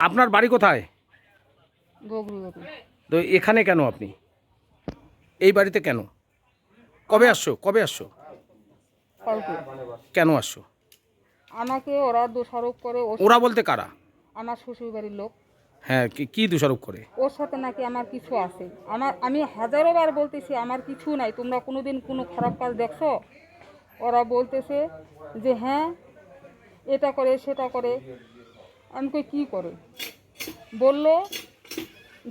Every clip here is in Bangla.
আপনার বাড়ি কোথায়? বগুড়ি। তো এখানে কেন আপনি? এই বাড়িতে কেন? কবে আসছো? কালকে কেন আসছো? আমাকে ওরা দোষারোপ করে। ওরা বলতে কারা? আমার শ্বশুর বাড়ির লোক। হ্যাঁ, কি দোষারোপ করে? ওর সাথে নাকি আমার কিছু আছে। আমি হাজারো বার বলতেছি আমার কিছু নাই, তোমরা কোনোদিন কোনো খারাপ কাজ দেখছো? ওরা বলতেছে যে হ্যাঁ এটা করে সেটা করে। আমি কই কী করে? বললো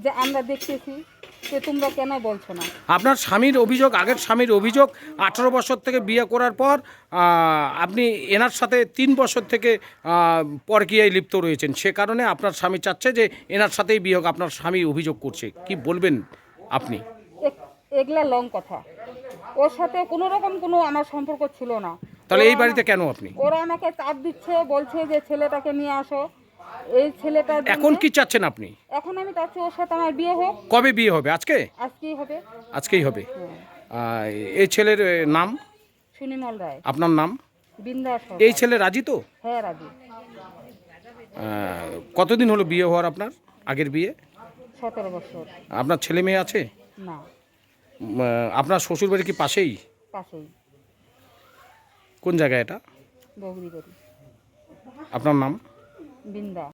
যে আমরা দেখতেছি, যে তোমরা কেন বলছো না? আপনার স্বামীর অভিযোগ, আগের স্বামীর অভিযোগ 18 বছর থেকে বিয়ে করার পর আপনি এনার সাথে 3 বছর থেকে পরকীয়ায় লিপ্ত রয়েছেন। সে কারণে আপনার স্বামী চাচ্ছে যে এনার সাথেই বিয়ে হোক। আপনার স্বামী অভিযোগ করছে, কি বলবেন আপনি? এগুলা লং কথা। ওর সাথে কোনো রকম কোনো আমার সম্পর্ক ছিল না। তাহলে এই বাড়িতে কেন আপনি? ওরা আমাকে চাপ দিচ্ছে, বলছে যে ছেলেটাকে নিয়ে আসো। এই ছেলেটা এখন কি চাচ্ছেন আপনি? এখন আমি চাচ্ছি ওর সাথে আমার বিয়ে হোক। কবে বিয়ে হবে? আজকেই হবে। আজকেই হবে। এই ছেলের নাম? সুনিমল রায়। আপনার নাম? বিন্দা সরকার। এই ছেলে রাজি তো? হ্যাঁ রাজি। কতদিন হলো বিয়ে হওয়ার আপনার? আগের বিয়ে? 17 বছর। আপনার ছেলে মেয়ে আছে? না। আপনার শ্বশুর বাড়ি কি পাশেই? পাশেই। কোন জায়গায় এটা? বগুড়ি বাড়ি। আপনার নাম? বিন্দা।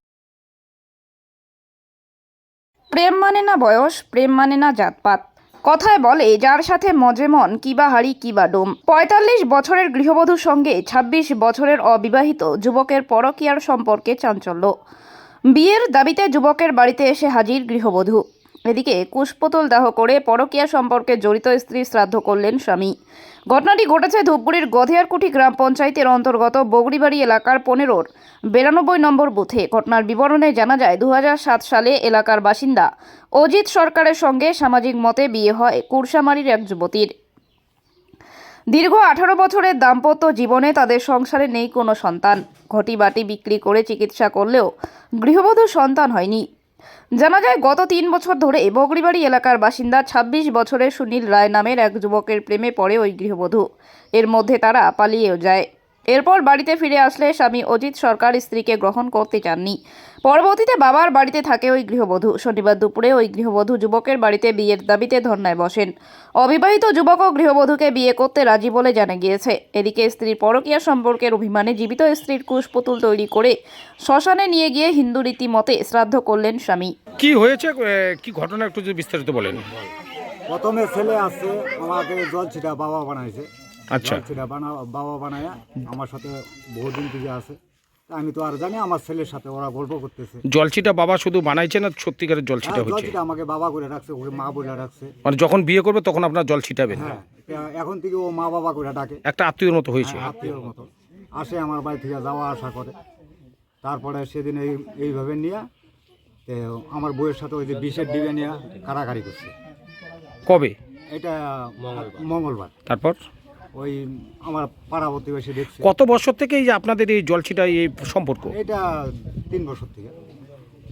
প্রেম মানে না বয়স, প্রেম মানে না জাতপাত। কথায় বলে যার সাথে মজে মন কিবা হাড়ি কিবা ডোম। ৪৫ বছরের গৃহবধূর সঙ্গে ২৬ বছরের অবিবাহিত যুবকের পরকীয়ার সম্পর্কে চাঞ্চল্য। বিয়ের দাবিতে যুবকের বাড়িতে এসে হাজির গৃহবধূ। এদিকে কুশপুতুল দাহ করে পরকীয়া সম্পর্কে জড়িত স্ত্রী শ্রাদ্ধ করলেন স্বামী। ঘটনাটি ঘটেছে ধূপগুড়ির গধেয়ারকুঠি গ্রাম পঞ্চায়েতের অন্তর্গত বগড়িবাড়ি এলাকার ১৫-র ৯২ নম্বর বুথে। ঘটনার বিবরণে জানা যায় ২০০৭ সালে এলাকার বাসিন্দা অজিত সরকারের সঙ্গে সামাজিক মতে বিয়ে হয় কুরসামারির এক যুবতীর। দীর্ঘ ১৮ বছরের দাম্পত্য জীবনে তাদের সংসারে নেই কোনো সন্তান। ঘটি বাটি বিক্রি করে চিকিৎসা করলেও গৃহবধূর সন্তান হয়নি। জানা যায় গত ৩ বছর ধরে বগড়িবাড়ি এলাকার বাসিন্দা ২৬ বছরের সুনীল রায় নামের এক যুবকের প্রেমে পড়ে ওই গৃহবধূ। এর মধ্যে তারা পালিয়েও যায়। এরপর বাড়িতে ফিরে আসলে স্বামী অজিত সরকার স্ত্রীকে গ্রহণ করতে চাননি। পরবর্তীতে বাবার বাড়িতে থাকে ওই গৃহবধূ। শনিবার দুপুরে ওই গৃহবধূ যুবকের বাড়িতে বিয়ের দাবিতে ধর্নায় বসেন। অবিবাহিত যুবক ও গৃহবধূকে বিয়ে করতে রাজি বলে জানা গিয়েছে। এদিকে স্ত্রীর পরকীয়া সম্পর্কের অভিমানে জীবিত স্ত্রীর কুশপুতুল তৈরি করে শ্মশানে নিয়ে গিয়ে হিন্দু রীতি মতে শ্রাদ্ধ করলেন স্বামী। কি হয়েছে, কি ঘটনা একটু যদি বিস্তারিত বলেন। প্রথমে ছেলে আসছে, আমাকে জল ছিটা বাবা বানাইছে। আচ্ছা। জল ছিটা বাবা বানায়া আমার সাথে বহুদিন থেকে আছে। আমি তো আর জানি, আমার ছেলের সাথে ওরা গল্প করতেছে। জলছিটা বাবা শুধু বানাইছে না সত্যিকারের জলছিটা জল হচ্ছে? ছিটা আমাকে বাবা করে রাখছে, ওকে মা বলে রাখছে। মানে যখন বিয়ে করবে তখন আপনার জল ছিটাবেন? হ্যাঁ, এখন থেকে ও মা বাবা করে ডাকে। একটা আত্মীয়র মতো হয়েছে? আত্মীয়র মতো আসে, আমার বাড়ি থেকে যাওয়া আসা করে। তারপরে সেদিন এইভাবে নিয়ে আমার বউয়ের সাথে ওই যে বিষের ডিবে নিয়ে কারাকারি করছে। কবে? এটা মঙ্গলবার। তারপর ওই আমার পাড়া প্রতিবেশী দেখছে। কত বছর থেকে এই যে আপনাদের এই জলছিটা এই সম্পর্ক? এটা 3 বছর থেকে।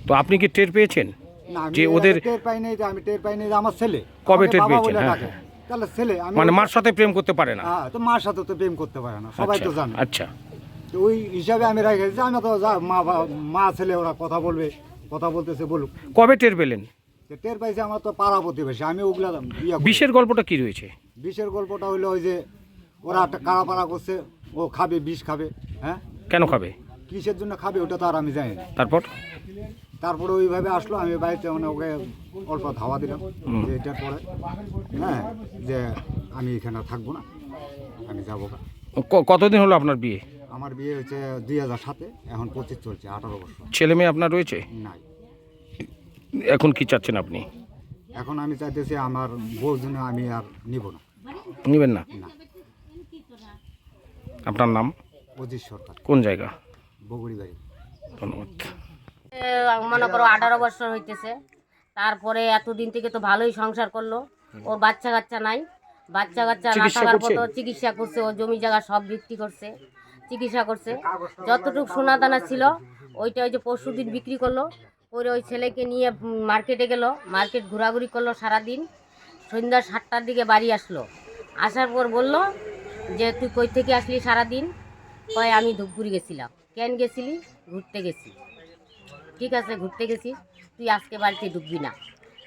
তো আপনি কি টের পেয়েছেন না, আমি যে ওদের? টের পাই নাই, আমি টের পাই নাই যে আমার ছেলে কবে আমাকে টের বাবা পেয়েছেন? বলে হ্যাঁ, ডাকে। হ্যাঁ। তাহলে ছেলে আমি মানে মার সাথে প্রেম করতে পারে না? হ্যাঁ, তো মার সাথে তো প্রেম করতে পারে না, সবাই তো জানে। আচ্ছা। তো ওই হিসাবে আমি রেখেছি, আমি তো মা ছেলে ওরা কথা বলবে, কথা বলতেছে বলুক। কবে টের পেলেন? তো টের পাইছে আমার তো পাড়া প্রতিবেশী, আমি ওগুলা বিষের গল্পটা কি রয়েছে? বিষের গল্পটা হইলো ওই যে ওরা একটা কারা পাড়া করছে, ও খাবে, বিষ খাবে। হ্যাঁ, কেন খাবে? কিসের জন্য খাবে ওটা তো আর আমি জানি না। তারপরে ওইভাবে আসলো, আমি বাড়িতে মানে ওকে অল্প ধাওয়া দিলাম যে এটার পরে হ্যাঁ যে আমি এখানে থাকবো না, আমি যাবো। কতদিন হলো আপনার বিয়ে? আমার বিয়ে হচ্ছে 2007-এ, এখন 25 চলছে, 18 বছর। ছেলে মেয়ে আপনার রয়েছে? নাই। এখন কি চাচ্ছেন আপনি? এখন আমি চাইতেছি আমার বউর জন্য আমি আর নিব না। নেবেন না? না। আপনার নাম? অজিত সরকার। কোন জায়গা? বগুড়ি বাড়ি। ধন্যবাদ। মনে করো 18 বছর হইতেছে। তারপরে এতদিন থেকে তো ভালোই সংসার করলো। ওর বাচ্চা কাচ্চা নাই, বাচ্চা কাচ্চা না থাকার পর চিকিৎসা করছে, ও জমি জায়গা সব বিক্রি করছে, চিকিৎসা করছে। যতটুকু সোনা দানা ছিল ওইটা ওই যে পরশুদিন বিক্রি করলো। করে ওই ছেলেকে নিয়ে মার্কেটে গেল, মার্কেট ঘোরাঘুরি করলো সারাদিন। সন্ধ্যা 7টার দিকে বাড়ি আসলো। আসার পর বলল যে তুই কই থেকে আসলি সারাদিন? কয় আমি ধূপগুড়ি গেছিলাম। কেন গেছিলি? ঘুরতে গেছি। ঠিক আছে ঘুরতে গেছিস, তুই আজকে বাড়িতে ঢুকবি না,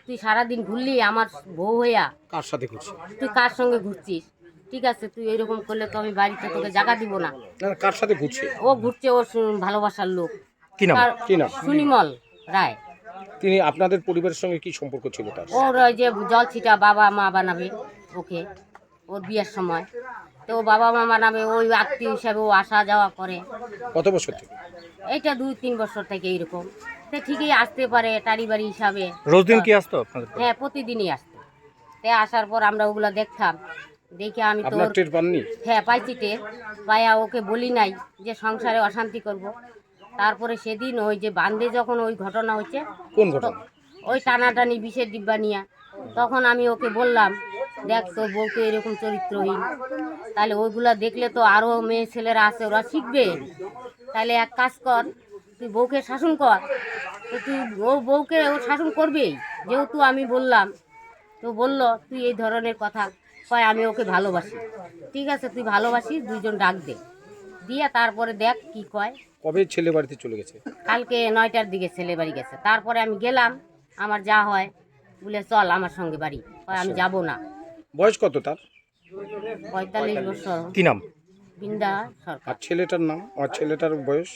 তুই সারাদিন ঘুরলি আমার বউ হইয়া, কার সাথে ঘুরছে? তুই কার সঙ্গে ঘুরছিস, ঠিক আছে তুই এরকম করলে তো আমি বাড়িতে তোকে জায়গা দিব না। না, কার সাথে ঘুরছে? ও ঘুরছে ওর ভালোবাসার লোক। কি নাম? তার- কি নাম? সুনিমল রায়। তিনি আপনাদের পরিবারের সঙ্গে কি সম্পর্ক ছিল তার? ওর ওই যে জল ছিটা বাবা মা বানাবে ওকে, ওর বিয়ের সময় তো ও বাবা মা বানাবে, ওই আত্মীয় হিসাবে ও আসা যাওয়া করে। কত বছর থেকে? এইটা 2-3 বছর থেকে এইরকম। তো ঠিকই আসতে পারে টারি বাড়ি হিসাবে। রোজ দিন কি আসতো আপনাদের? হ্যাঁ প্রতিদিনই আসতো। তে আসার পর আমরা ওগুলা দেখতাম, দেখে আমি তো আপনার টের পাননি? হ্যাঁ পাইছি টের পাইয়া ওকে বলি নাই যে সংসারে অশান্তি করব। তারপরে সেদিন ওই যে বান্ধে যখন ওই ঘটনা হয়েছে, কোন ঘটনা? ওই টানাটানি বিষের ডিব্বা নিয়ে, তখন আমি ওকে বললাম দেখ তোর বউ তো এরকম চরিত্রহীন, তাহলে ওইগুলা দেখলে তো আরও মেয়ে ছেলেরা আছে ওরা শিখবে, তাহলে এক কাজ কর তুই বউকে শাসন কর। তো তুই বউকে ও শাসন করবেই, যেহেতু আমি বললাম। তো বলল তুই এই ধরনের কথা কয়, আমি ওকে ভালোবাসি, ঠিক আছে তুই ভালোবাসিস, দুইজন ডাক দে, দিয়ে তারপরে দেখ কি কয়। কবে ছেলে বাড়িতে চলে গেছে? কালকে 9টার দিকে ছেলে বাড়ি গেছে। তারপরে আমি গেলাম, আমার যা হয় বলে চল আমার সঙ্গে বাড়ি, কয় আমি যাব না। বয়স কত তার? 45 বছর। কি নাম? বৃন্দা সরকার। আর ছেলেটার নাম? আর ছেলেটার বয়স?